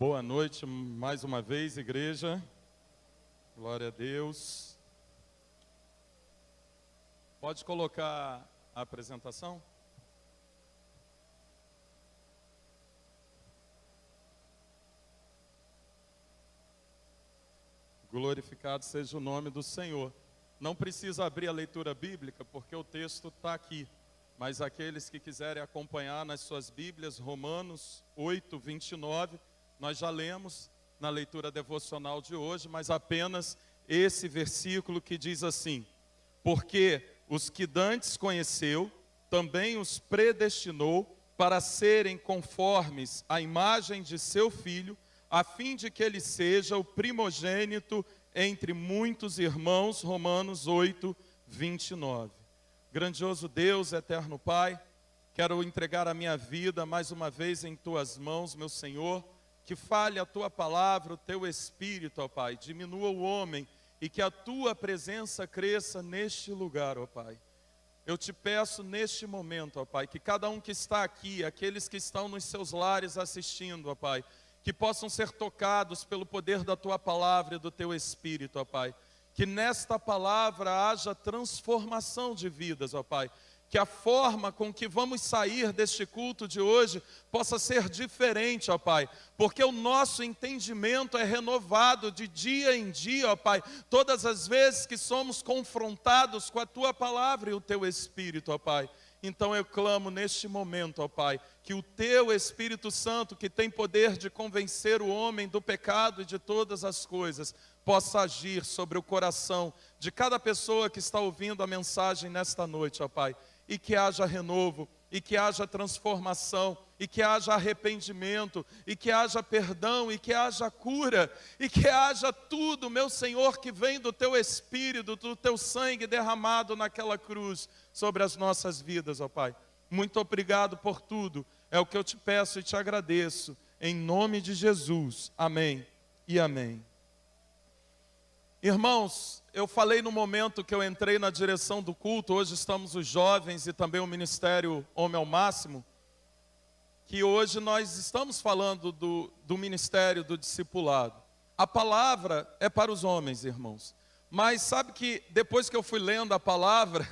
Boa noite mais uma vez, igreja. Glória a Deus. Pode colocar a apresentação? Glorificado seja o nome do Senhor. Não precisa abrir a leitura bíblica, porque o texto está aqui. Mas aqueles que quiserem acompanhar nas suas Bíblias, Romanos 8, 29, nós já lemos na leitura devocional de hoje, mas apenas esse versículo que diz assim: porque os que dantes conheceu, também os predestinou para serem conformes à imagem de seu Filho, a fim de que ele seja o primogênito entre muitos irmãos. Romanos 8, 29. Grandioso Deus, eterno Pai, quero entregar a minha vida mais uma vez em Tuas mãos, meu Senhor, que fale a Tua palavra, o Teu Espírito, ó Pai, diminua o homem e que a Tua presença cresça neste lugar, ó Pai. Eu te peço neste momento, ó Pai, que cada um que está aqui, aqueles que estão nos seus lares assistindo, ó Pai, que possam ser tocados pelo poder da Tua palavra e do Teu Espírito, ó Pai. Que nesta palavra haja transformação de vidas, ó Pai. Que a forma com que vamos sair deste culto de hoje possa ser diferente, ó Pai. Porque o nosso entendimento é renovado de dia em dia, ó Pai. Todas as vezes que somos confrontados com a Tua palavra e o Teu Espírito, ó Pai. Então eu clamo neste momento, ó Pai, que o Teu Espírito Santo, que tem poder de convencer o homem do pecado e de todas as coisas, possa agir sobre o coração de cada pessoa que está ouvindo a mensagem nesta noite, ó Pai. E que haja renovo, e que haja transformação, e que haja arrependimento, e que haja perdão, e que haja cura, e que haja tudo, meu Senhor, que vem do Teu Espírito, do Teu sangue derramado naquela cruz sobre as nossas vidas, ó Pai. Muito obrigado por tudo, é o que eu te peço e te agradeço, em nome de Jesus, amém e amém. Irmãos, eu falei no momento que eu entrei na direção do culto, hoje estamos os jovens e também o Ministério Homem ao Máximo, que hoje nós estamos falando do Ministério do Discipulado. A palavra é para os homens, irmãos, mas sabe que depois que eu fui lendo a palavra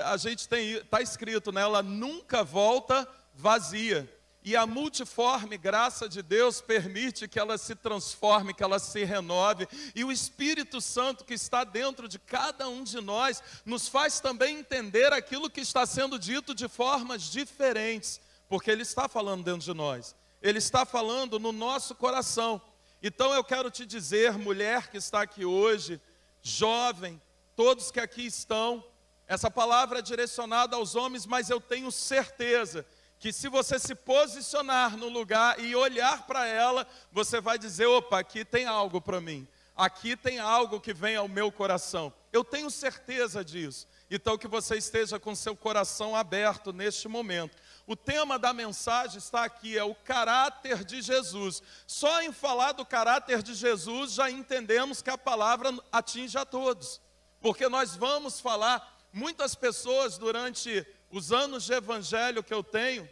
a gente está escrito nela, nunca volta vazia. E a multiforme graça de Deus permite que ela se transforme, que ela se renove. E o Espírito Santo que está dentro de cada um de nós nos faz também entender aquilo que está sendo dito de formas diferentes. Porque Ele está falando dentro de nós. Ele está falando no nosso coração. Então eu quero te dizer, mulher que está aqui hoje, jovem, todos que aqui estão, essa palavra é direcionada aos homens, mas eu tenho certeza que se você se posicionar no lugar e olhar para ela, você vai dizer, opa, aqui tem algo para mim. Aqui tem algo que vem ao meu coração. Eu tenho certeza disso. Então que você esteja com seu coração aberto neste momento. O tema da mensagem está aqui, é o caráter de Jesus. Só em falar do caráter de Jesus, já entendemos que a palavra atinge a todos. Porque nós vamos falar, muitas pessoas durante os anos de evangelho que eu tenho,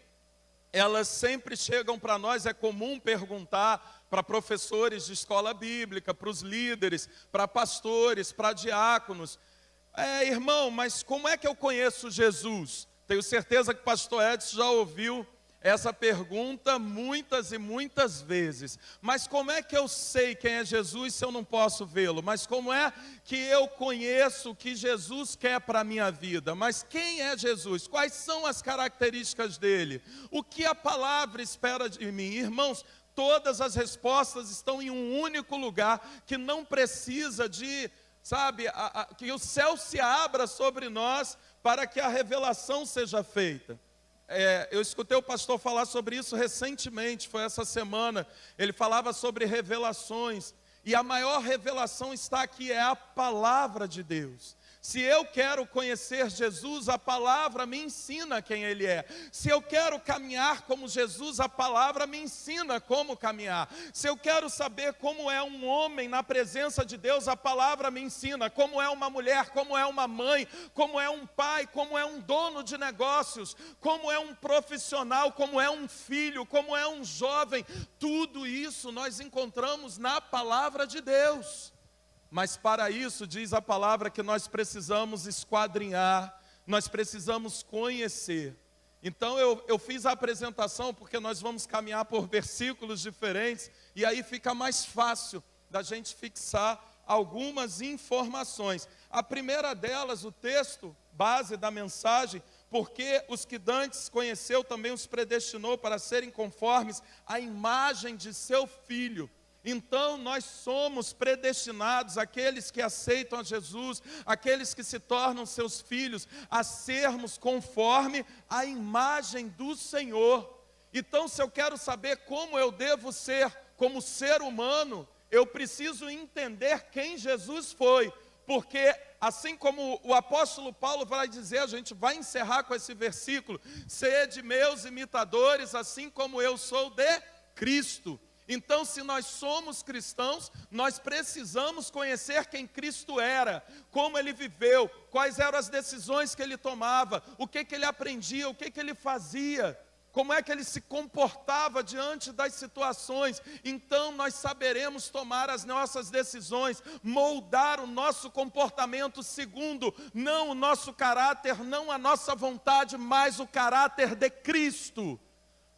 elas sempre chegam para nós, é comum perguntar para professores de escola bíblica, para os líderes, para pastores, para diáconos, irmão, mas como é que eu conheço Jesus? Tenho certeza que o pastor Edson já ouviu essa pergunta muitas e muitas vezes. Mas como é que eu sei quem é Jesus se eu não posso vê-lo? Mas como é que eu conheço o que Jesus quer para a minha vida? Mas quem é Jesus? Quais são as características dele? O que a palavra espera de mim? Irmãos, todas as respostas estão em um único lugar, que não precisa de, que o céu se abra sobre nós para que a revelação seja feita. Eu escutei o pastor falar sobre isso recentemente, foi essa semana. Ele falava sobre revelações, e a maior revelação está aqui, é a palavra de Deus. Se eu quero conhecer Jesus, a palavra me ensina quem Ele é. Se eu quero caminhar como Jesus, a palavra me ensina como caminhar. Se eu quero saber como é um homem na presença de Deus, a palavra me ensina como é uma mulher, como é uma mãe, como é um pai, como é um dono de negócios, como é um profissional, como é um filho, como é um jovem. Tudo isso nós encontramos na palavra de Deus. Mas para isso, diz a palavra, que nós precisamos esquadrinhar, nós precisamos conhecer. Então eu fiz a apresentação porque nós vamos caminhar por versículos diferentes, e aí fica mais fácil da gente fixar algumas informações. A primeira delas, o texto base da mensagem: porque os que dantes conheceu também os predestinou para serem conformes à imagem de seu Filho. Então nós somos predestinados, aqueles que aceitam a Jesus, aqueles que se tornam seus filhos, a sermos conforme a imagem do Senhor. Então, se eu quero saber como eu devo ser como ser humano, eu preciso entender quem Jesus foi, porque assim como o apóstolo Paulo vai dizer, a gente vai encerrar com esse versículo: sede meus imitadores, assim como eu sou de Cristo. Então, se nós somos cristãos, nós precisamos conhecer quem Cristo era, como Ele viveu, quais eram as decisões que Ele tomava, o que Ele aprendia, o que Ele fazia, como é que Ele se comportava diante das situações. Então nós saberemos tomar as nossas decisões, moldar o nosso comportamento segundo, não o nosso caráter, não a nossa vontade, mas o caráter de Cristo.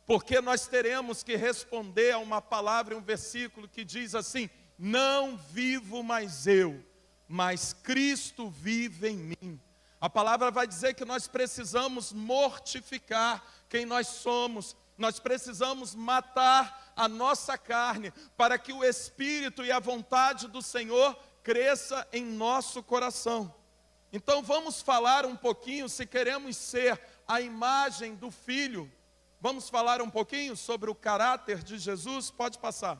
Porque nós teremos que responder a uma palavra, um versículo que diz assim: não vivo mais eu, mas Cristo vive em mim. A palavra vai dizer que nós precisamos mortificar quem nós somos, nós precisamos matar a nossa carne, para que o Espírito e a vontade do Senhor cresça em nosso coração. Então vamos falar um pouquinho, se queremos ser a imagem do Filho, vamos falar um pouquinho sobre o caráter de Jesus. Pode passar.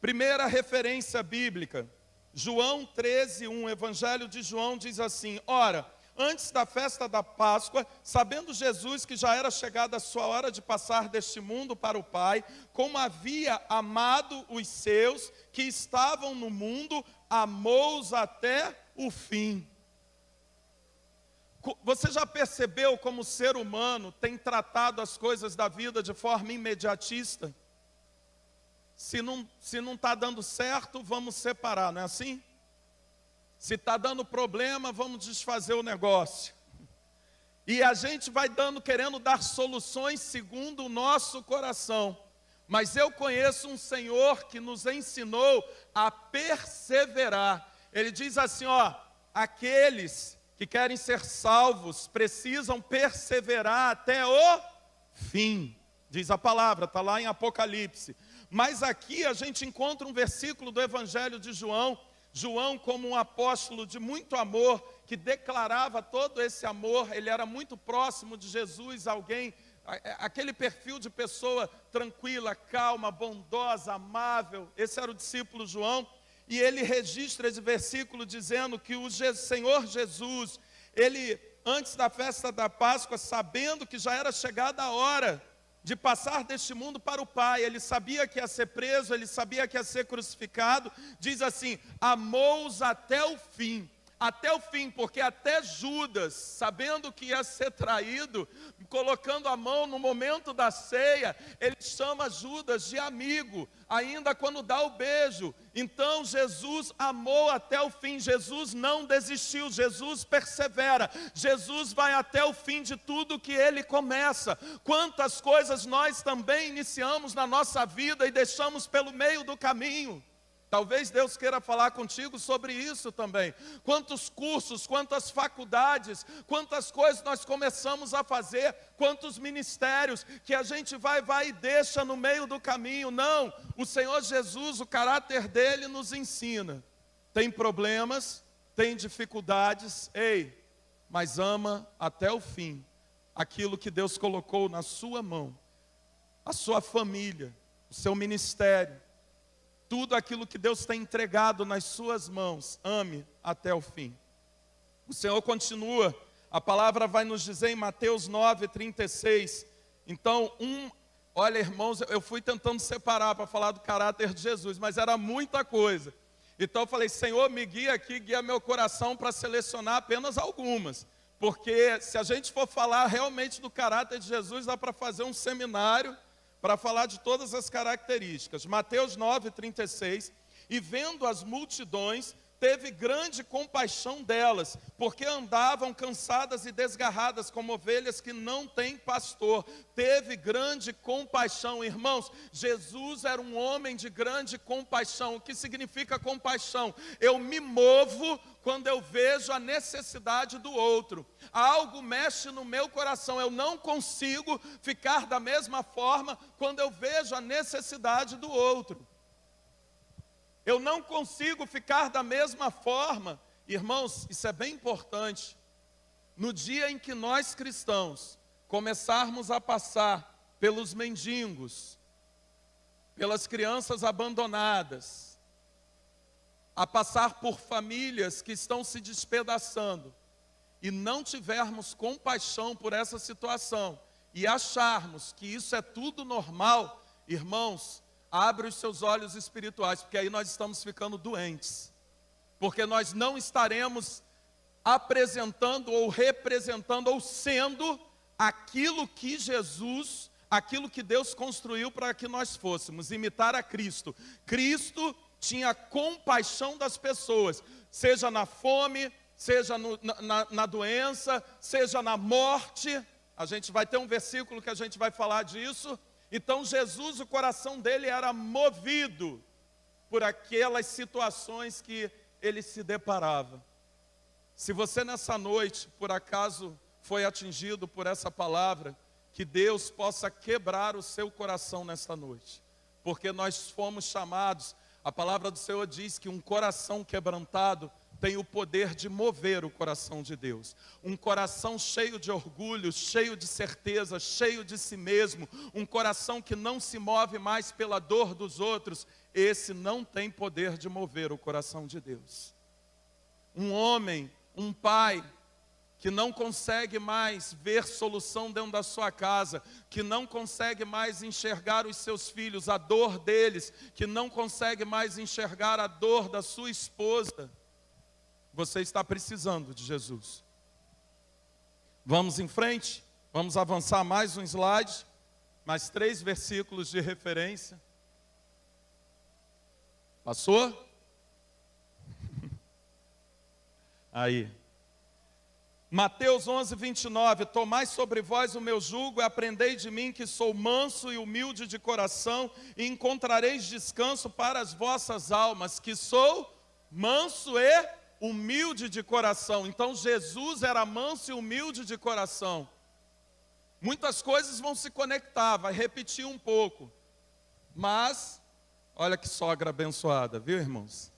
Primeira referência bíblica, João 13:1, Evangelho de João diz assim: ora, antes da festa da Páscoa, sabendo Jesus que já era chegada a sua hora de passar deste mundo para o Pai, como havia amado os seus que estavam no mundo, amou-os até o fim. Você já percebeu como o ser humano tem tratado as coisas da vida de forma imediatista? Se não está dando certo, vamos separar, não é assim? Se está dando problema, vamos desfazer o negócio. E a gente vai querendo dar soluções segundo o nosso coração. Mas eu conheço um Senhor que nos ensinou a perseverar. Ele diz assim, aqueles que querem ser salvos precisam perseverar até o fim. Diz a palavra, está lá em Apocalipse. Mas aqui a gente encontra um versículo do Evangelho de João. João, como um apóstolo de muito amor, que declarava todo esse amor, ele era muito próximo de Jesus, aquele perfil de pessoa tranquila, calma, bondosa, amável. Esse era o discípulo João. E ele registra esse versículo dizendo que o Senhor Jesus, ele, antes da festa da Páscoa, sabendo que já era chegada a hora de passar deste mundo para o Pai, ele sabia que ia ser preso, ele sabia que ia ser crucificado, diz assim, amou-os até o fim, porque até Judas, sabendo que ia ser traído, colocando a mão no momento da ceia, ele chama Judas de amigo, ainda quando dá o beijo. Então Jesus amou até o fim, Jesus não desistiu, Jesus persevera, Jesus vai até o fim de tudo que ele começa. Quantas coisas nós também iniciamos na nossa vida e deixamos pelo meio do caminho. Talvez Deus queira falar contigo sobre isso também. Quantos cursos, quantas faculdades, quantas coisas nós começamos a fazer, quantos ministérios que a gente vai e deixa no meio do caminho. Não, o Senhor Jesus, o caráter dele nos ensina. Tem problemas, tem dificuldades, mas ama até o fim aquilo que Deus colocou na sua mão, a sua família, o seu ministério. tudo aquilo que Deus tem entregado nas suas mãos, ame até o fim. O Senhor continua, a palavra vai nos dizer em Mateus 9:36. Então, olha, irmãos, eu fui tentando separar para falar do caráter de Jesus, mas era muita coisa. Então eu falei, Senhor, me guia aqui, guia meu coração para selecionar apenas algumas. Porque se a gente for falar realmente do caráter de Jesus, dá para fazer um seminário para falar de todas as características. Mateus 9:36, e vendo as multidões, teve grande compaixão delas, porque andavam cansadas e desgarradas como ovelhas que não têm pastor. Teve grande compaixão. Irmãos, Jesus era um homem de grande compaixão. O que significa compaixão? Eu me movo quando eu vejo a necessidade do outro. Algo mexe no meu coração. Eu não consigo ficar da mesma forma quando eu vejo a necessidade do outro. Eu não consigo ficar da mesma forma. Irmãos, isso é bem importante. No dia em que nós cristãos começarmos a passar pelos mendigos, pelas crianças abandonadas, a passar por famílias que estão se despedaçando, e não tivermos compaixão por essa situação, e acharmos que isso é tudo normal, irmãos, abre os seus olhos espirituais, porque aí nós estamos ficando doentes. Porque nós não estaremos apresentando ou representando ou sendo aquilo que Jesus, aquilo que Deus construiu para que nós fôssemos, imitar a Cristo. Cristo tinha compaixão das pessoas, seja na fome, seja na doença, seja na morte. A gente vai ter um versículo que a gente vai falar disso. Então Jesus, o coração dele era movido por aquelas situações que ele se deparava. Se você nessa noite, por acaso, foi atingido por essa palavra, que Deus possa quebrar o seu coração nessa noite. Porque nós fomos chamados, a palavra do Senhor diz que um coração quebrantado tem o poder de mover o coração de Deus. Um coração cheio de orgulho, cheio de certeza, cheio de si mesmo, um coração que não se move mais pela dor dos outros, esse não tem poder de mover o coração de Deus. Um homem, um pai, que não consegue mais ver solução dentro da sua casa, que não consegue mais enxergar os seus filhos, a dor deles, que não consegue mais enxergar a dor da sua esposa, você está precisando de Jesus. Vamos em frente, vamos avançar mais um slide, mais 3 versículos de referência. Passou? Aí. Mateus 11:29, tomai sobre vós o meu jugo e aprendei de mim que sou manso e humilde de coração e encontrareis descanso para as vossas almas, que sou manso e humilde de coração. Então Jesus era manso e humilde de coração. Muitas coisas vão se conectar, vai repetir um pouco. Mas, olha que sogra abençoada, viu, irmãos?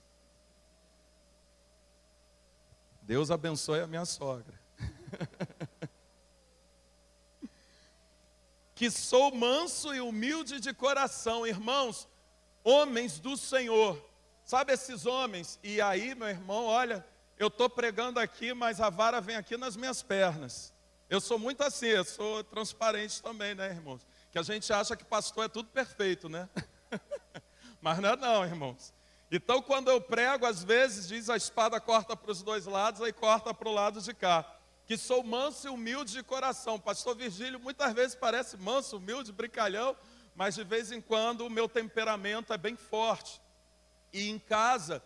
Deus abençoe a minha sogra. Que sou manso e humilde de coração, irmãos, homens do Senhor. Sabe esses homens? E aí, meu irmão, olha, eu estou pregando aqui, mas a vara vem aqui nas minhas pernas. Eu sou muito assim, eu sou transparente também, né, irmãos? Que a gente acha que pastor é tudo perfeito, né? Mas não é não, irmãos. Então, quando eu prego, às vezes, diz a espada corta para os 2 lados, aí corta para o lado de cá. Que sou manso e humilde de coração. Pastor Virgílio muitas vezes parece manso, humilde, brincalhão, mas de vez em quando o meu temperamento é bem forte. E em casa,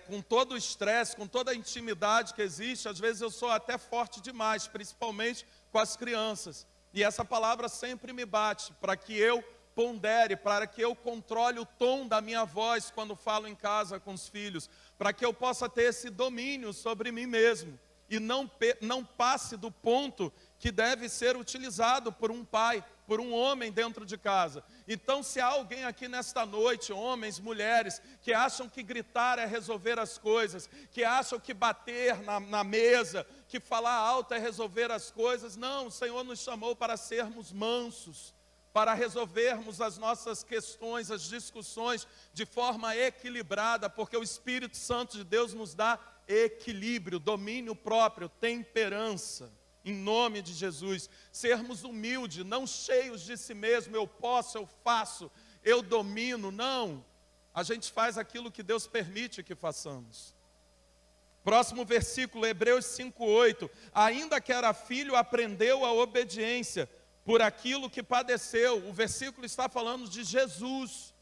com todo o estresse, com toda a intimidade que existe, às vezes eu sou até forte demais, principalmente com as crianças. E essa palavra sempre me bate, para que eu pondere, para que eu controle o tom da minha voz quando falo em casa com os filhos, para que eu possa ter esse domínio sobre mim mesmo, e não passe do ponto que deve ser utilizado por um pai, por um homem dentro de casa. Então, se há alguém aqui nesta noite, homens, mulheres, que acham que gritar é resolver as coisas, que acham que bater na mesa, que falar alto é resolver as coisas, não, o Senhor nos chamou para sermos mansos, para resolvermos as nossas questões, as discussões de forma equilibrada, porque o Espírito Santo de Deus nos dá equilíbrio, domínio próprio, temperança, em nome de Jesus. Sermos humildes, não cheios de si mesmo, eu posso, eu faço, eu domino, não. A gente faz aquilo que Deus permite que façamos. Próximo versículo, Hebreus 5:8. Ainda que era filho, aprendeu a obediência por aquilo que padeceu. O versículo está falando de Jesus.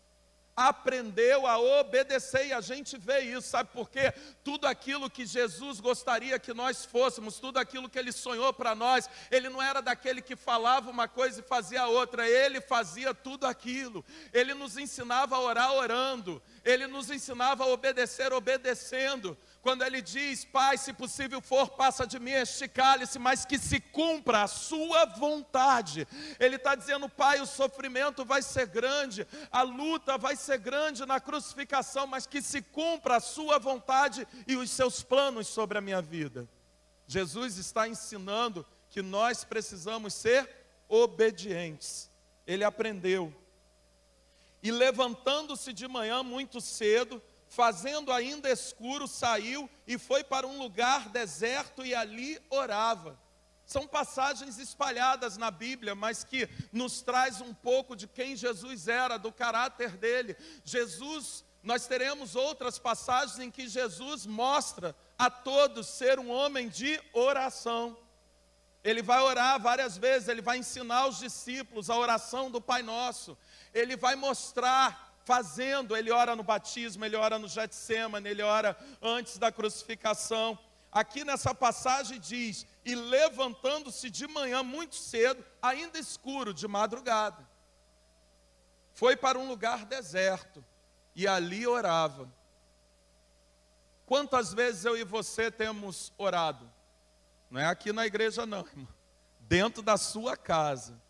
Aprendeu a obedecer, e a gente vê isso, sabe por quê? Tudo aquilo que Jesus gostaria que nós fôssemos, tudo aquilo que Ele sonhou para nós, Ele não era daquele que falava uma coisa e fazia outra, Ele fazia tudo aquilo. Ele nos ensinava a orar orando, Ele nos ensinava a obedecer obedecendo. Quando Ele diz, Pai, se possível for, passa de mim este cálice, mas que se cumpra a sua vontade. Ele está dizendo, Pai, o sofrimento vai ser grande, a luta vai ser grande na crucificação, mas que se cumpra a sua vontade e os seus planos sobre a minha vida. Jesus está ensinando que nós precisamos ser obedientes. Ele aprendeu. E levantando-se de manhã muito cedo, fazendo ainda escuro, saiu e foi para um lugar deserto e ali orava. São passagens espalhadas na Bíblia, mas que nos traz um pouco de quem Jesus era, do caráter dele. Jesus, nós teremos outras passagens em que Jesus mostra a todos ser um homem de oração. Ele vai orar várias vezes, ele vai ensinar os discípulos a oração do Pai Nosso. Ele vai mostrar fazendo, ele ora no batismo, ele ora no Getsêmani, ele ora antes da crucificação. Aqui nessa passagem diz, e levantando-se de manhã muito cedo, ainda escuro, de madrugada, foi para um lugar deserto, e ali orava. Quantas vezes eu e você temos orado? Não é aqui na igreja não, irmão. Dentro da sua casa.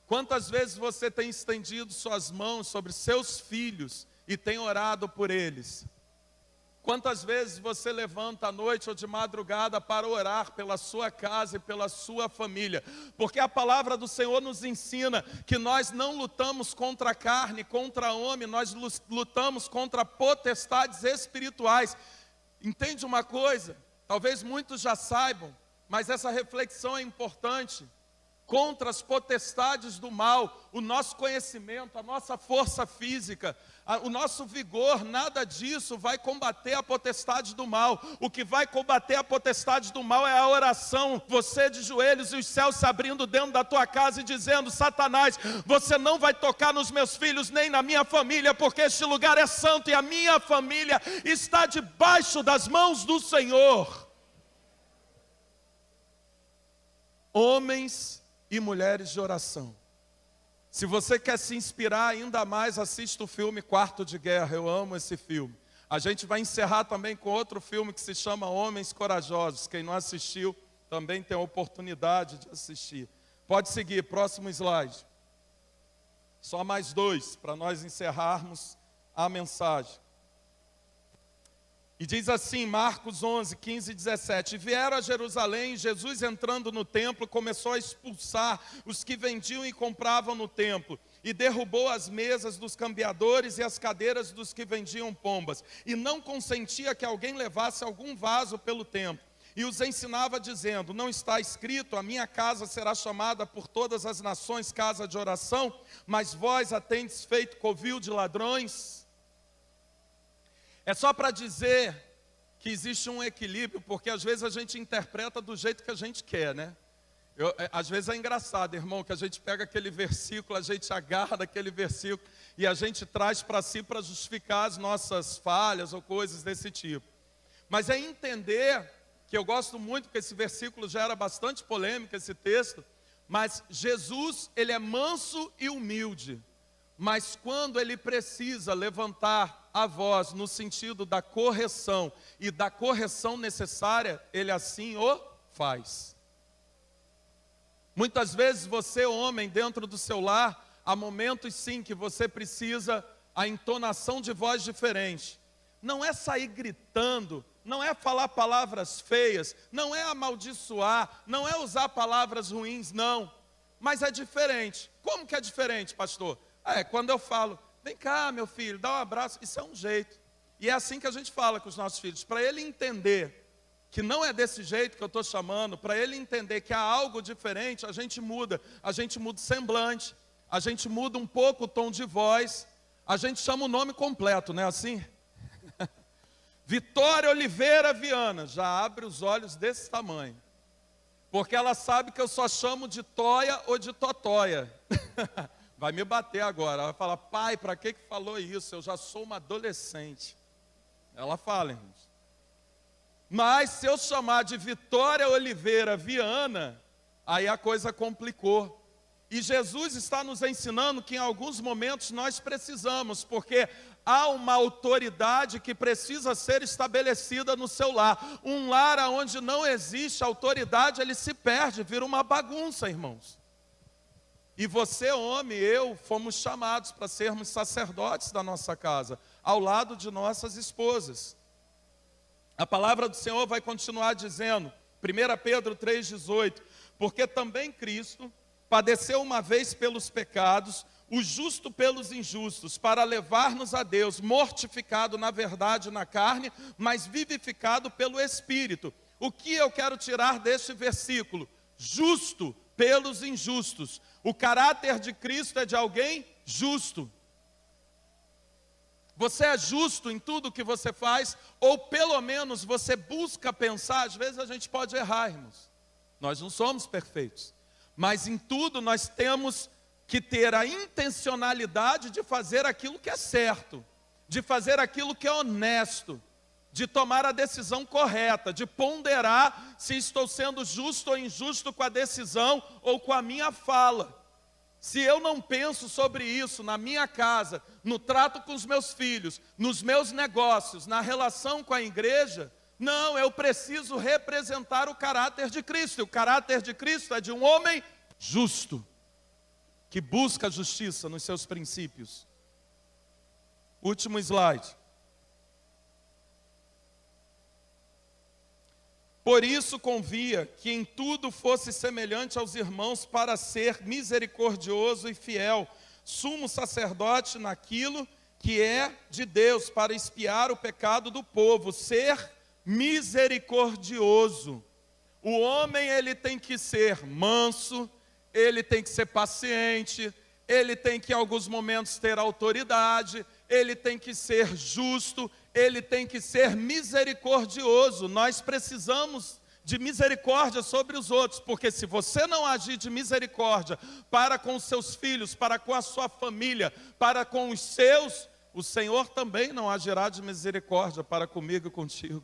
Quantas vezes você tem estendido suas mãos sobre seus filhos e tem orado por eles? Quantas vezes você levanta à noite ou de madrugada para orar pela sua casa e pela sua família? Porque a palavra do Senhor nos ensina que nós não lutamos contra a carne, contra o homem, nós lutamos contra potestades espirituais. Entende uma coisa? Talvez muitos já saibam, mas essa reflexão é importante. Contra as potestades do mal, o nosso conhecimento, a nossa força física, o nosso vigor, nada disso vai combater a potestade do mal. O que vai combater a potestade do mal é a oração. Você de joelhos e os céus se abrindo dentro da tua casa e dizendo, Satanás, você não vai tocar nos meus filhos nem na minha família, porque este lugar é santo e a minha família está debaixo das mãos do Senhor. Homens e mulheres de oração. Se você quer se inspirar ainda mais, assista o filme Quarto de Guerra. Eu amo esse filme. A gente vai encerrar também com outro filme que se chama Homens Corajosos. Quem não assistiu também tem a oportunidade de assistir. Pode seguir, próximo slide. Só mais 2 para nós encerrarmos a mensagem. E diz assim, Marcos 11, 15 e 17, vieram a Jerusalém, e Jesus entrando no templo, começou a expulsar os que vendiam e compravam no templo, e derrubou as mesas dos cambiadores e as cadeiras dos que vendiam pombas, e não consentia que alguém levasse algum vaso pelo templo, e os ensinava dizendo, não está escrito, a minha casa será chamada por todas as nações casa de oração, mas vós a tendes feito covil de ladrões? É só para dizer que existe um equilíbrio, porque às vezes a gente interpreta do jeito que a gente quer, né? Às vezes é engraçado, irmão, que a gente pega aquele versículo, a gente agarra daquele versículo e a gente traz para si para justificar as nossas falhas ou coisas desse tipo. Mas é entender, que eu gosto muito, porque esse versículo gera bastante polêmica, esse texto, mas Jesus, ele é manso e humilde. Mas quando ele precisa levantar a voz no sentido da correção e da correção necessária, ele assim o faz. Muitas vezes você, homem, dentro do seu lar, há momentos sim que você precisa a entonação de voz diferente. Não é sair gritando, não é falar palavras feias, não é amaldiçoar, não é usar palavras ruins, não. mas é diferente. Como que é diferente, pastor? Quando eu falo, vem cá, meu filho, dá um abraço, isso é um jeito. E é assim que a gente fala com os nossos filhos, para ele entender que não é desse jeito que eu estou chamando, para ele entender que há algo diferente, a gente muda o semblante, a gente muda um pouco o tom de voz, a gente chama o nome completo, não é assim? Vitória Oliveira Viana, já abre os olhos desse tamanho, porque ela sabe que eu só chamo de Toia ou de Totóia. Vai me bater agora, ela vai falar, pai, para que falou isso? Eu já sou uma adolescente. Ela fala, irmãos. Mas se eu chamar de Vitória Oliveira Viana, aí a coisa complicou. E Jesus está nos ensinando que em alguns momentos nós precisamos, porque há uma autoridade que precisa ser estabelecida no seu lar. Um lar onde não existe autoridade, ele se perde, vira uma bagunça, irmãos. E você, homem, eu, fomos chamados para sermos sacerdotes da nossa casa, ao lado de nossas esposas. A palavra do Senhor vai continuar dizendo, 1 Pedro 3,18, porque também Cristo padeceu uma vez pelos pecados, o justo pelos injustos, para levar-nos a Deus, mortificado na verdade na carne, mas vivificado pelo Espírito. O que eu quero tirar deste versículo? Justo pelos injustos. O caráter de Cristo é de alguém justo. Você é justo em tudo que você faz, ou pelo menos você busca pensar. Às vezes a gente pode errar, irmãos. Nós não somos perfeitos. Mas em tudo nós temos que ter a intencionalidade de fazer aquilo que é certo, de fazer aquilo que é honesto, de tomar a decisão correta, de ponderar se estou sendo justo ou injusto com a decisão ou com a minha fala. Se eu não penso sobre isso na minha casa, no trato com os meus filhos, nos meus negócios, na relação com a igreja, não, eu preciso representar o caráter de Cristo. E o caráter de Cristo é de um homem justo, que busca a justiça nos seus princípios. Último slide. Por isso convia que em tudo fosse semelhante aos irmãos para ser misericordioso e fiel, sumo sacerdote naquilo que é de Deus, para expiar o pecado do povo, ser misericordioso. O homem, ele tem que ser manso, ele tem que ser paciente, ele tem que em alguns momentos ter autoridade, ele tem que ser justo, ele tem que ser misericordioso. Nós precisamos de misericórdia sobre os outros, porque se você não agir de misericórdia para com os seus filhos, para com a sua família, para com os seus, o Senhor também não agirá de misericórdia para comigo e contigo.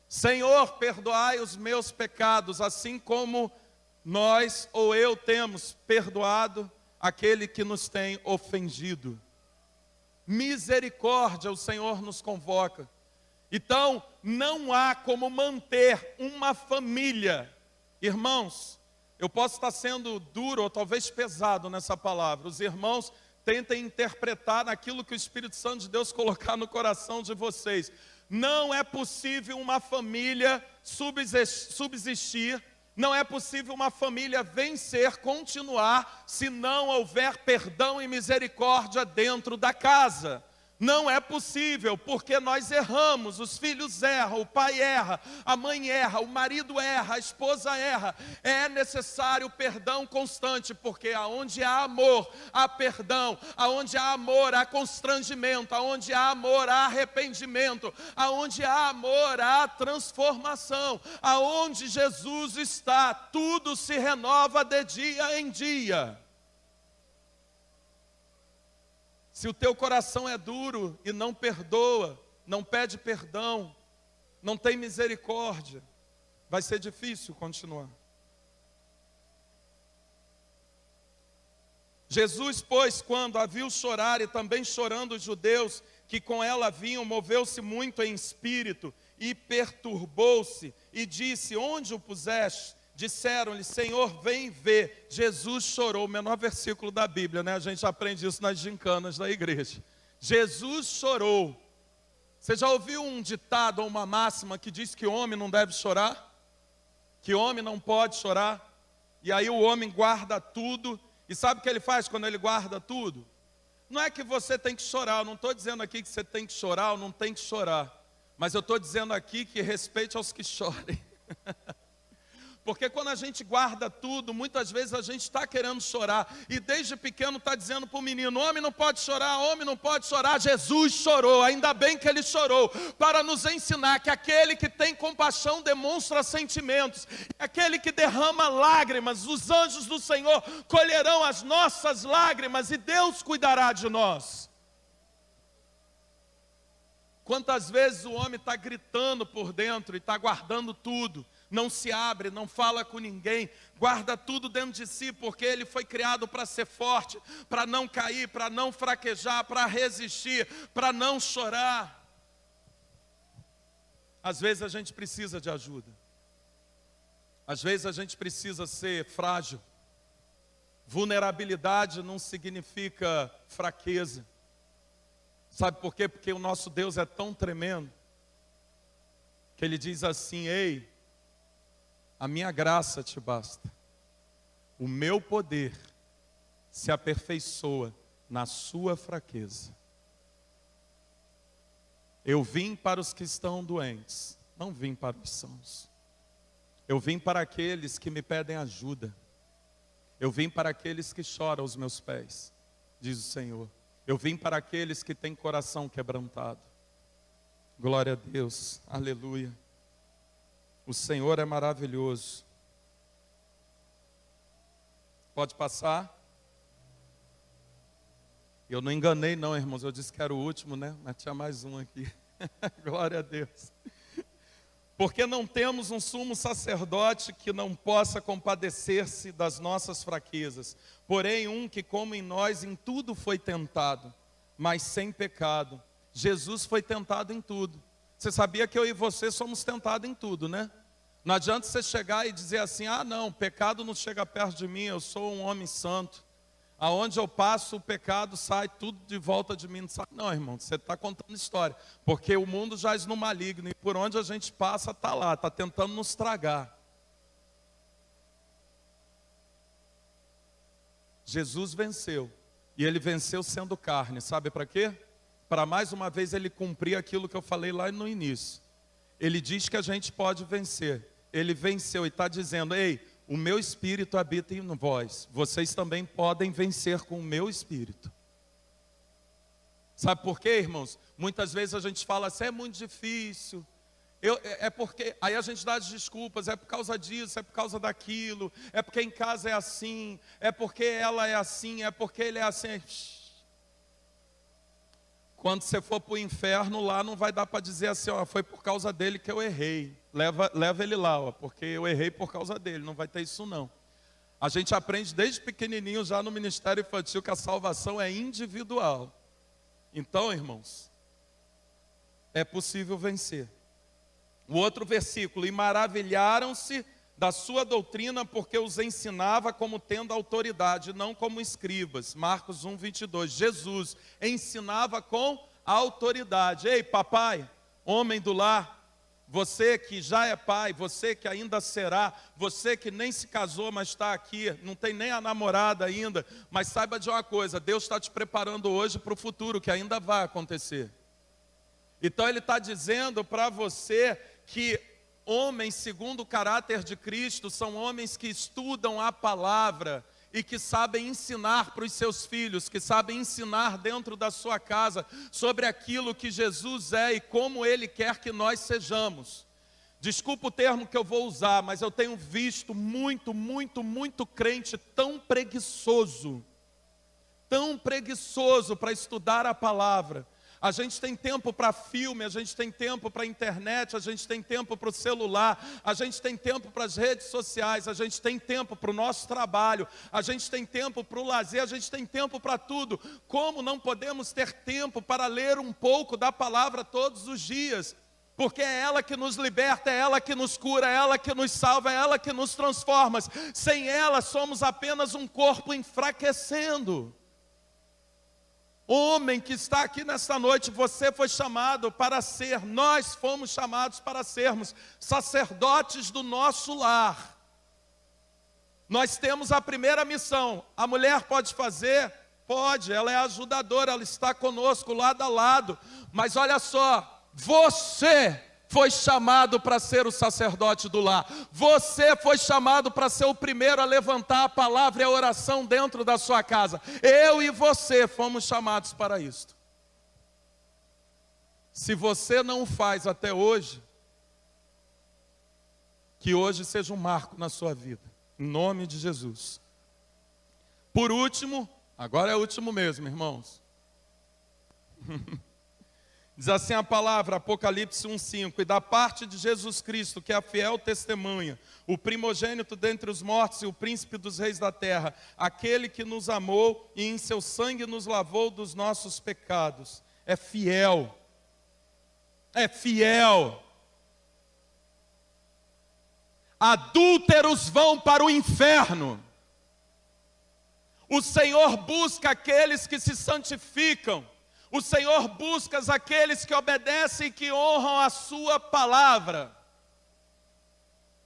Senhor, perdoai os meus pecados, assim como nós ou eu temos perdoado aquele que nos tem ofendido. Misericórdia, o Senhor nos convoca. Então, não há como manter uma família. Irmãos, eu posso estar sendo duro ou talvez pesado nessa palavra. Os irmãos tentem interpretar naquilo que o Espírito Santo de Deus colocar no coração de vocês. Não é possível uma família subsistir, não é possível uma família vencer, continuar, se não houver perdão e misericórdia dentro da casa. Não é possível, porque nós erramos, os filhos erram, o pai erra, a mãe erra, o marido erra, a esposa erra. É necessário perdão constante, porque aonde há amor, há perdão. Aonde há amor, há constrangimento. Aonde há amor, há arrependimento. Aonde há amor, há transformação. Aonde Jesus está, tudo se renova de dia em dia. Se o teu coração é duro e não perdoa, não pede perdão, não tem misericórdia, vai ser difícil continuar. Jesus, pois, quando a viu chorar e também chorando os judeus que com ela vinham, moveu-se muito em espírito e perturbou-se e disse: onde o puseste? Disseram-lhe: Senhor, vem ver. Jesus chorou, o menor versículo da Bíblia, né? A gente aprende isso nas gincanas da igreja. Jesus chorou. Você já ouviu um ditado ou uma máxima que diz que homem não deve chorar? Que homem não pode chorar? E aí o homem guarda tudo. E sabe o que ele faz quando ele guarda tudo? Não é que você tem que chorar, eu não estou dizendo aqui que você tem que chorar ou não tem que chorar. Mas eu estou dizendo aqui que respeite aos que chorem. Porque quando a gente guarda tudo, muitas vezes a gente está querendo chorar. E desde pequeno está dizendo para o menino, homem não pode chorar, homem não pode chorar. Jesus chorou, ainda bem que ele chorou. Para nos ensinar que aquele que tem compaixão demonstra sentimentos. Aquele que derrama lágrimas, os anjos do Senhor colherão as nossas lágrimas e Deus cuidará de nós. Quantas vezes o homem está gritando por dentro e está guardando tudo. Não se abre, não fala com ninguém, guarda tudo dentro de si, porque ele foi criado para ser forte, para não cair, para não fraquejar, para resistir, para não chorar. Às vezes a gente precisa de ajuda, às vezes a gente precisa ser frágil. Vulnerabilidade não significa fraqueza. Sabe por quê? Porque o nosso Deus é tão tremendo, que Ele diz assim, ei, a minha graça te basta. O meu poder se aperfeiçoa na sua fraqueza. Eu vim para os que estão doentes, não vim para os sãos. Eu vim para aqueles que me pedem ajuda. Eu vim para aqueles que choram aos meus pés, diz o Senhor. Eu vim para aqueles que têm coração quebrantado. Glória a Deus, aleluia. O Senhor é maravilhoso. Pode passar? Eu não enganei não, irmãos, eu disse que era o último, né? Mas tinha mais um aqui. Glória a Deus. Porque não temos um sumo sacerdote que não possa compadecer-se das nossas fraquezas, porém um que como em nós em tudo foi tentado, mas sem pecado. Jesus foi tentado em tudo. Você sabia que eu e você somos tentados em tudo, né? Não adianta você chegar e dizer assim, ah não, o pecado não chega perto de mim, eu sou um homem santo. Aonde eu passo o pecado sai tudo de volta de mim. Não sai. Não, irmão, você está contando história. Porque o mundo jaz no maligno e por onde a gente passa está lá, está tentando nos tragar. Jesus venceu. E ele venceu sendo carne. Sabe para quê? Para mais uma vez ele cumprir aquilo que eu falei lá no início. Ele diz que a gente pode vencer. Ele venceu e está dizendo, ei, o meu espírito habita em vós. Vocês também podem vencer com o meu espírito. Sabe por quê, irmãos? Muitas vezes a gente fala assim, é muito difícil. É porque, aí a gente dá as desculpas, é por causa disso, é por causa daquilo, é porque em casa é assim, é porque ela é assim, é porque ele é assim. Quando você for para o inferno, lá não vai dar para dizer assim, ó, foi por causa dele que eu errei. Leva ele lá, ó, porque eu errei por causa dele, não vai ter isso não. A gente aprende desde pequenininho já no ministério infantil que a salvação é individual. Então, irmãos, é possível vencer. O outro versículo, e maravilharam-se da sua doutrina, porque os ensinava como tendo autoridade, não como escribas. Marcos 1, 22. Jesus ensinava com autoridade. Ei, papai, homem do lar, você que já é pai, você que ainda será, você que nem se casou, mas está aqui, não tem nem a namorada ainda, mas saiba de uma coisa, Deus está te preparando hoje para o futuro, que ainda vai acontecer. Então Ele está dizendo para você que homens segundo o caráter de Cristo são homens que estudam a palavra e que sabem ensinar para os seus filhos, que sabem ensinar dentro da sua casa sobre aquilo que Jesus é e como Ele quer que nós sejamos. Desculpa o termo que eu vou usar, mas eu tenho visto muito crente tão preguiçoso para estudar a palavra. A gente tem tempo para filme, a gente tem tempo para internet, a gente tem tempo para o celular, a gente tem tempo para as redes sociais, a gente tem tempo para o nosso trabalho, a gente tem tempo para o lazer, a gente tem tempo para tudo. Como não podemos ter tempo para ler um pouco da palavra todos os dias? Porque é ela que nos liberta, é ela que nos cura, é ela que nos salva, é ela que nos transforma. Sem ela somos apenas um corpo enfraquecendo. Homem que está aqui nesta noite, você foi chamado para ser, nós fomos chamados para sermos sacerdotes do nosso lar. nós temos a primeira missão. A mulher pode fazer? Pode, ela é ajudadora, ela está conosco lado a lado. Mas olha só, você foi chamado para ser o sacerdote do lar. Você foi chamado para ser o primeiro a levantar a palavra e a oração dentro da sua casa. Eu e você fomos chamados para isto. Se você não o faz até hoje, que hoje seja um marco na sua vida, em nome de Jesus. Por último, agora é o último mesmo, irmãos. Diz assim a palavra, Apocalipse 1:5, e da parte de Jesus Cristo, que é a fiel testemunha, o primogênito dentre os mortos e o príncipe dos reis da terra, aquele que nos amou e em seu sangue nos lavou dos nossos pecados. É fiel. É fiel. Adúlteros vão para o inferno. O Senhor busca aqueles que se santificam. O Senhor busca aqueles que obedecem e que honram a sua palavra.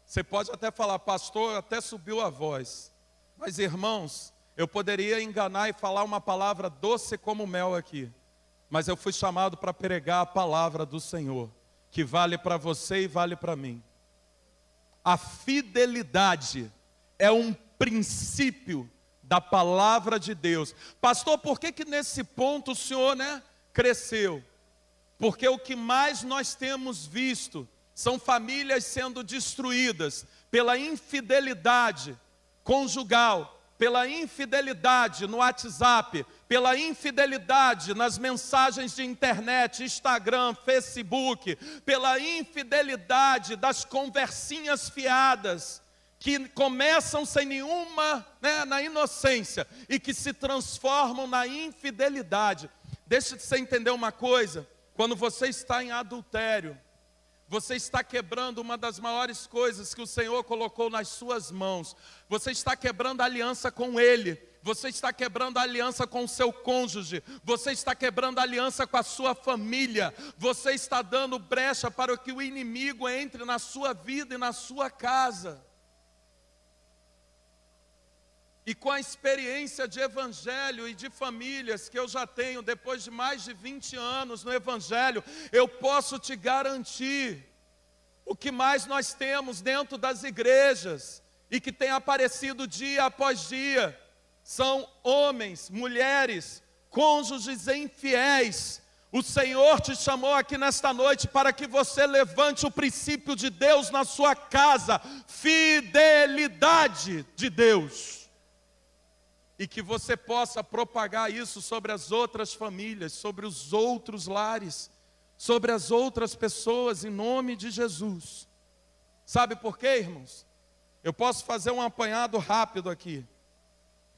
Você pode até falar, pastor, até subiu a voz. Mas irmãos, eu poderia enganar e falar uma palavra doce como mel aqui. Mas eu fui chamado para pregar a palavra do Senhor, que vale para você e vale para mim. A fidelidade é um princípio da palavra de Deus. Pastor, por que nesse ponto o senhor, cresceu? Porque o que mais nós temos visto são famílias sendo destruídas pela infidelidade conjugal, pela infidelidade no WhatsApp, pela infidelidade nas mensagens de internet, Instagram, Facebook, pela infidelidade das conversinhas fiadas, que começam sem nenhuma, na inocência, e que se transformam na infidelidade. Deixa você entender uma coisa, quando você está em adultério, você está quebrando uma das maiores coisas que o Senhor colocou nas suas mãos. Você está quebrando a aliança com Ele. Você está quebrando a aliança com o seu cônjuge. Você está quebrando a aliança com a sua família. Você está dando brecha para que o inimigo entre na sua vida e na sua casa. E com a experiência de evangelho e de famílias que eu já tenho, depois de mais de 20 anos no evangelho, eu posso te garantir, o que mais nós temos dentro das igrejas, e que tem aparecido dia após dia, são homens, mulheres, cônjuges infiéis. O Senhor te chamou aqui nesta noite para que você levante o princípio de Deus na sua casa, fidelidade de Deus. E que você possa propagar isso sobre as outras famílias, sobre os outros lares, sobre as outras pessoas, em nome de Jesus. Sabe por quê, irmãos? Eu posso fazer um apanhado rápido aqui.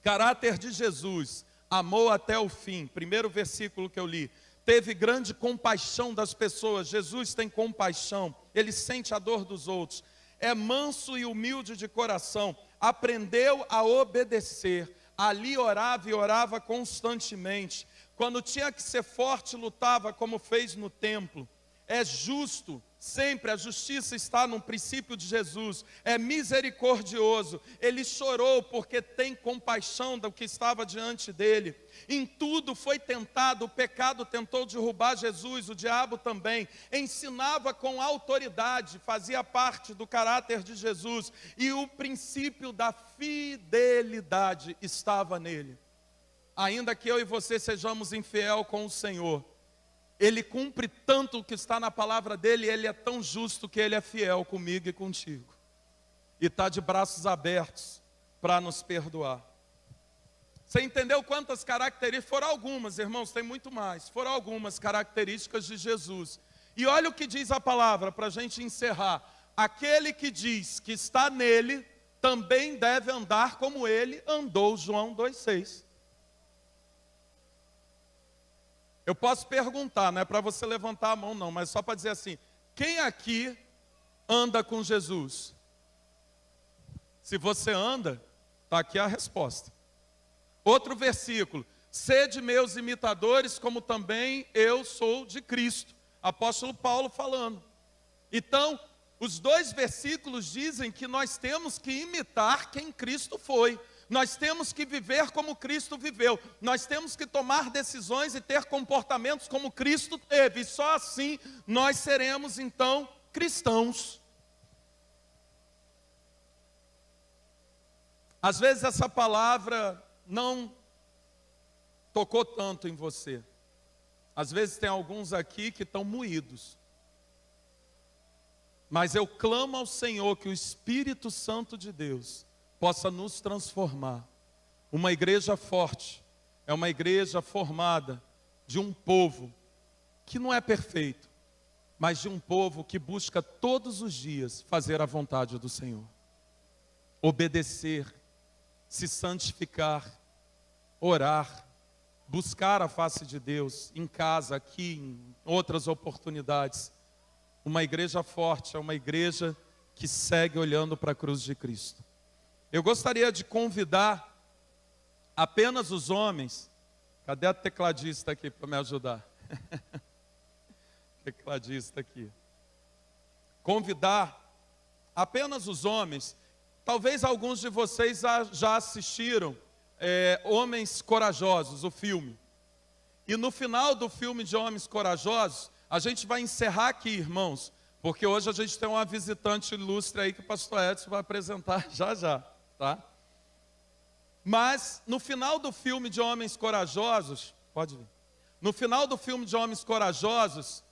Caráter de Jesus, amou até o fim, primeiro versículo que eu li. Teve grande compaixão das pessoas. Jesus tem compaixão, ele sente a dor dos outros. É manso e humilde de coração, aprendeu a obedecer. Ali orava e orava constantemente. Quando tinha que ser forte, lutava como fez no templo. É justo, sempre a justiça está no princípio de Jesus. É misericordioso. Ele chorou porque tem compaixão do que estava diante dele. Em tudo foi tentado, o pecado tentou derrubar Jesus, o diabo também. Ensinava com autoridade, fazia parte do caráter de Jesus. E o princípio da fidelidade estava nele. Ainda que eu e você sejamos infiel com o Senhor, Ele cumpre tanto o que está na palavra dele, Ele é tão justo que Ele é fiel comigo e contigo. E está de braços abertos para nos perdoar. Você entendeu quantas características? Foram algumas, irmãos, tem muito mais. Foram algumas características de Jesus. E olha o que diz a palavra, para a gente encerrar. Aquele que diz que está nele, também deve andar como ele andou, João 2,6. Eu posso perguntar, não é para você levantar a mão não, mas só para dizer assim, quem aqui anda com Jesus? Se você anda, está aqui a resposta. Outro versículo, sede meus imitadores, como também eu sou de Cristo. Apóstolo Paulo falando. Então, Os 2 versículos dizem que nós temos que imitar quem Cristo foi. Nós temos que viver como Cristo viveu. Nós temos que tomar decisões e ter comportamentos como Cristo teve. E só assim nós seremos, então, cristãos. Às vezes essa palavra não tocou tanto em você. Às vezes tem alguns aqui que estão moídos. Mas eu clamo ao Senhor que o Espírito Santo de Deus possa nos transformar. Uma igreja forte é uma igreja formada de um povo que não é perfeito, mas de um povo que busca todos os dias fazer a vontade do Senhor. Obedecer, se santificar, orar, buscar a face de Deus em casa, aqui, em outras oportunidades. Uma igreja forte é uma igreja que segue olhando para a cruz de Cristo. Eu gostaria de convidar apenas os homens. Cadê a tecladista aqui para me ajudar? Tecladista aqui. Convidar apenas os homens. Talvez alguns de vocês já assistiram Homens Corajosos, o filme. E no final do filme de Homens Corajosos, a gente vai encerrar aqui, irmãos, porque hoje a gente tem uma visitante ilustre aí que o pastor Edson vai apresentar já, tá? Mas no final do filme de Homens Corajosos, pode vir. No final do filme de Homens Corajosos,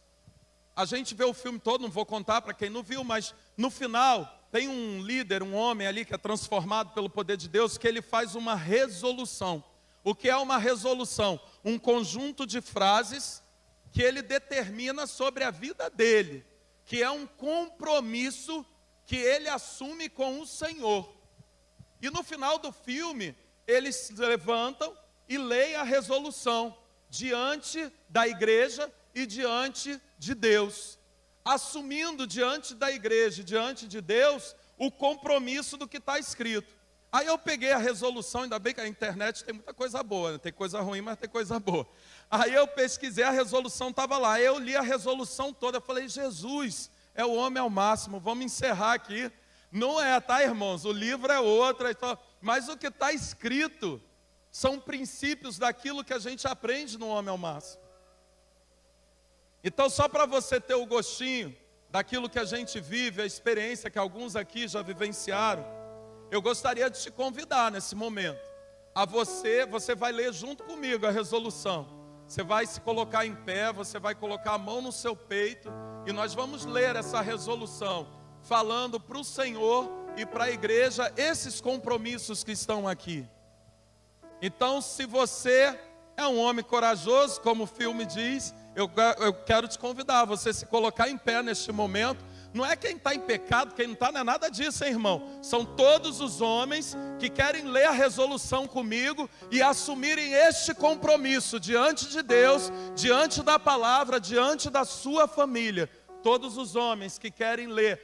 a gente vê o filme todo, não vou contar para quem não viu, mas no final tem um líder, um homem ali que é transformado pelo poder de Deus, que ele faz uma resolução. O que é uma resolução? Um conjunto de frases que ele determina sobre a vida dele, que é um compromisso que ele assume com o Senhor. E no final do filme, eles se levantam e leem a resolução diante da igreja e diante de Deus, assumindo diante da igreja e diante de Deus o compromisso do que está escrito. Aí eu peguei a resolução, ainda bem que a internet tem muita coisa boa, né? Tem coisa ruim, mas tem coisa boa. Aí eu pesquisei, a resolução estava lá, eu li a resolução toda, eu falei, Jesus, é o homem ao máximo, vamos encerrar aqui. Não é, tá, irmãos? O livro é outro, mas o que está escrito são princípios daquilo que a gente aprende no homem ao máximo. Então, só para você ter o gostinho daquilo que a gente vive, a experiência que alguns aqui já vivenciaram, eu gostaria de te convidar nesse momento. Você vai ler junto comigo a resolução. Você vai se colocar em pé, você vai colocar a mão no seu peito e nós vamos ler essa resolução, falando para o Senhor e para a igreja esses compromissos que estão aqui. Então, se você é um homem corajoso, como o filme diz, eu quero te convidar a você se colocar em pé neste momento. Não é quem está em pecado, quem não está, não é nada disso, hein, irmão? São todos os homens que querem ler a resolução comigo e assumirem este compromisso diante de Deus, diante da palavra, diante da sua família. Todos os homens que querem ler.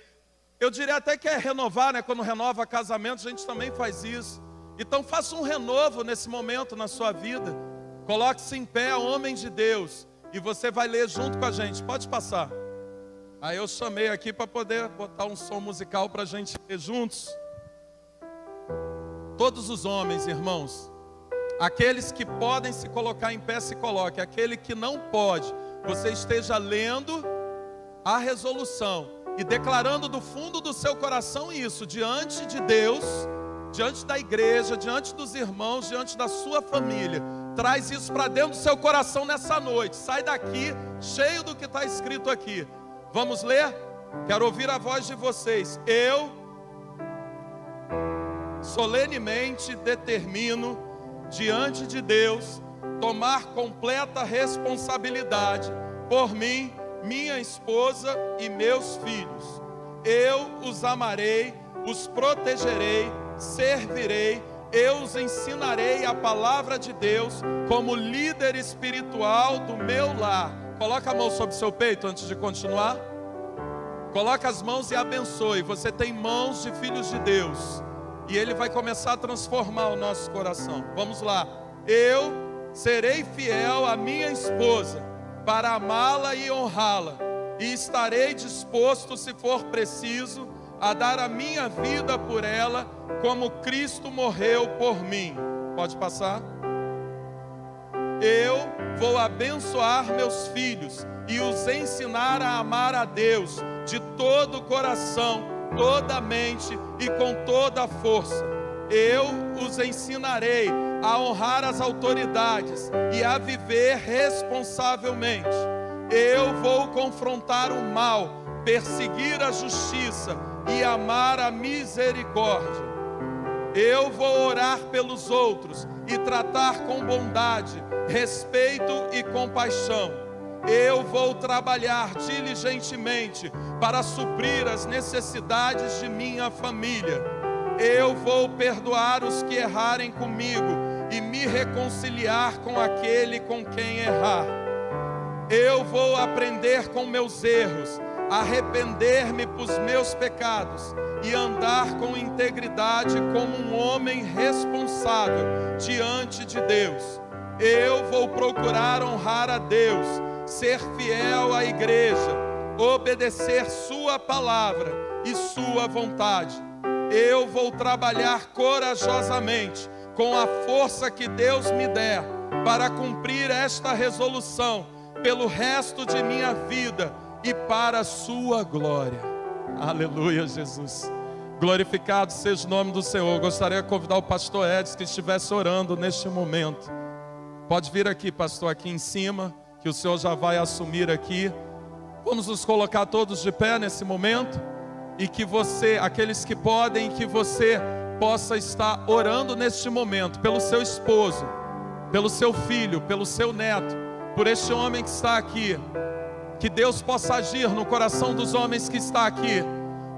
Eu diria até que é renovar, né? Quando renova casamento, a gente também faz isso. Então faça um renovo nesse momento na sua vida. Coloque-se em pé, homem de Deus, e você vai ler junto com a gente. Pode passar. Aí eu chamei aqui para poder botar um som musical para a gente ler juntos. Todos os homens, irmãos, aqueles que podem se colocar em pé, se coloque. Aquele que não pode, você esteja lendo a resolução e declarando do fundo do seu coração isso, diante de Deus, diante da igreja, diante dos irmãos, diante da sua família. Traz isso para dentro do seu coração nessa noite. Sai daqui cheio do que está escrito aqui. Vamos ler? Quero ouvir a voz de vocês. Eu solenemente determino diante de Deus tomar completa responsabilidade por mim, minha esposa e meus filhos. Eu os amarei, os protegerei, servirei, eu os ensinarei a palavra de Deus como líder espiritual do meu lar. Coloca a mão sobre o seu peito antes de continuar. Coloca as mãos e abençoe. Você tem mãos de filhos de Deus. E Ele vai começar a transformar o nosso coração. Vamos lá. Eu serei fiel à minha esposa para amá-la e honrá-la. e estarei disposto, se for preciso, a dar a minha vida por ela, como Cristo morreu por mim. Pode passar? Eu vou abençoar meus filhos e os ensinar a amar a Deus de todo o coração, toda a mente e com toda a força. Eu os ensinarei a honrar as autoridades e a viver responsavelmente. Eu vou confrontar o mal, perseguir a justiça e amar a misericórdia. Eu vou orar pelos outros e tratar com bondade, respeito e compaixão. Eu vou trabalhar diligentemente para suprir as necessidades de minha família. Eu vou perdoar os que errarem comigo e me reconciliar com aquele com quem errar. Eu vou aprender com meus erros, arrepender-me dos meus pecados e andar com integridade como um homem responsável diante de Deus. Eu vou procurar honrar a Deus, ser fiel à igreja, obedecer sua palavra e sua vontade. Eu vou trabalhar corajosamente, com a força que Deus me der, para cumprir esta resolução pelo resto de minha vida e para a sua glória. Aleluia, Jesus. Glorificado seja o nome do Senhor. Gostaria de convidar o pastor Edson que estivesse orando neste momento. Pode vir aqui, pastor, aqui em cima, que o Senhor já vai assumir aqui. Vamos nos colocar todos de pé nesse momento. E que você, aqueles que podem, que você possa estar orando neste momento pelo seu esposo, pelo seu filho, pelo seu neto, por este homem que está aqui. Que Deus possa agir no coração dos homens que está aqui.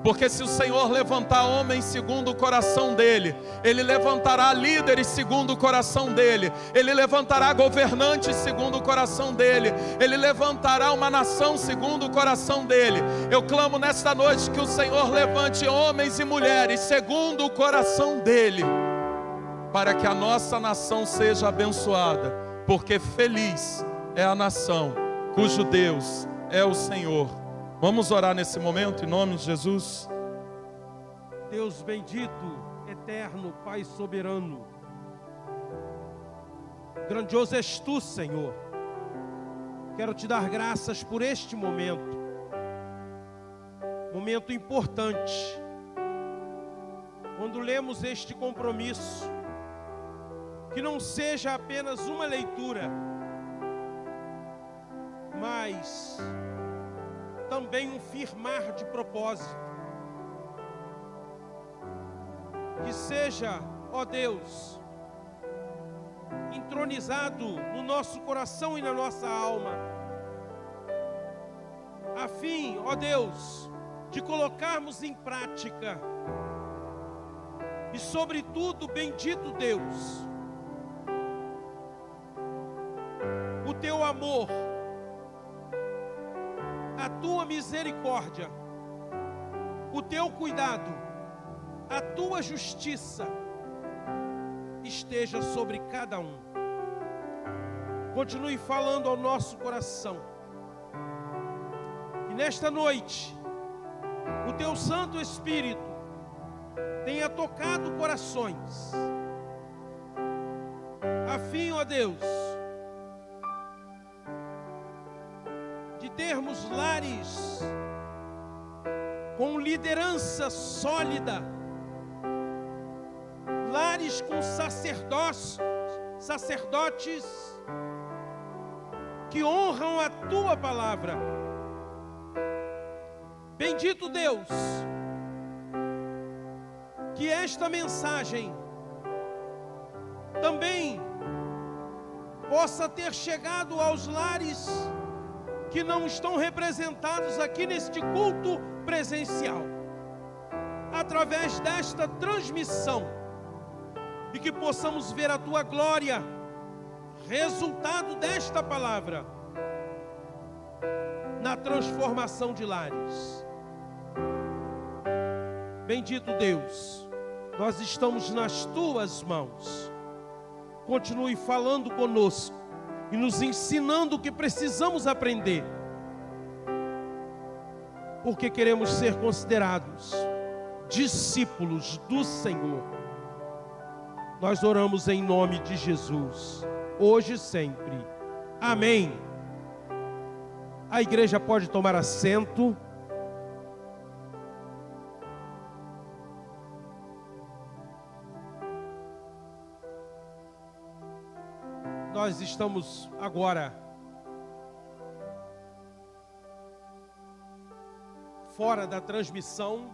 Porque se o Senhor levantar homens segundo o coração dele, Ele levantará líderes segundo o coração dele, Ele levantará governantes segundo o coração dele, Ele levantará uma nação segundo o coração dele. Eu clamo nesta noite que o Senhor levante homens e mulheres segundo o coração dele, para que a nossa nação seja abençoada, porque feliz é a nação cujo Deus é o Senhor. Vamos orar nesse momento em nome de Jesus. Deus bendito, eterno, Pai soberano, grandioso és tu, Senhor. Quero te dar graças por este momento importante, quando lemos este compromisso, que não seja apenas uma leitura, mas também um firmar de propósito. Que seja, ó Deus, entronizado no nosso coração e na nossa alma, a fim, ó Deus, de colocarmos em prática, e sobretudo, bendito Deus, o teu amor, a tua misericórdia, o teu cuidado, a tua justiça esteja sobre cada um. Continue falando ao nosso coração. E nesta noite, o teu Santo Espírito tenha tocado corações, a fim, ó Deus, de termos lares com liderança sólida, lares com sacerdotes que honram a tua palavra. Bendito Deus, que esta mensagem também possa ter chegado aos lares que não estão representados aqui neste culto presencial, através desta transmissão, e que possamos ver a tua glória, resultado desta palavra, na transformação de lares. Bendito Deus, nós estamos nas tuas mãos. Continue falando conosco e nos ensinando o que precisamos aprender, porque queremos ser considerados discípulos do Senhor. Nós oramos em nome de Jesus, hoje e sempre. Amém. A igreja pode tomar assento. Nós estamos agora fora da transmissão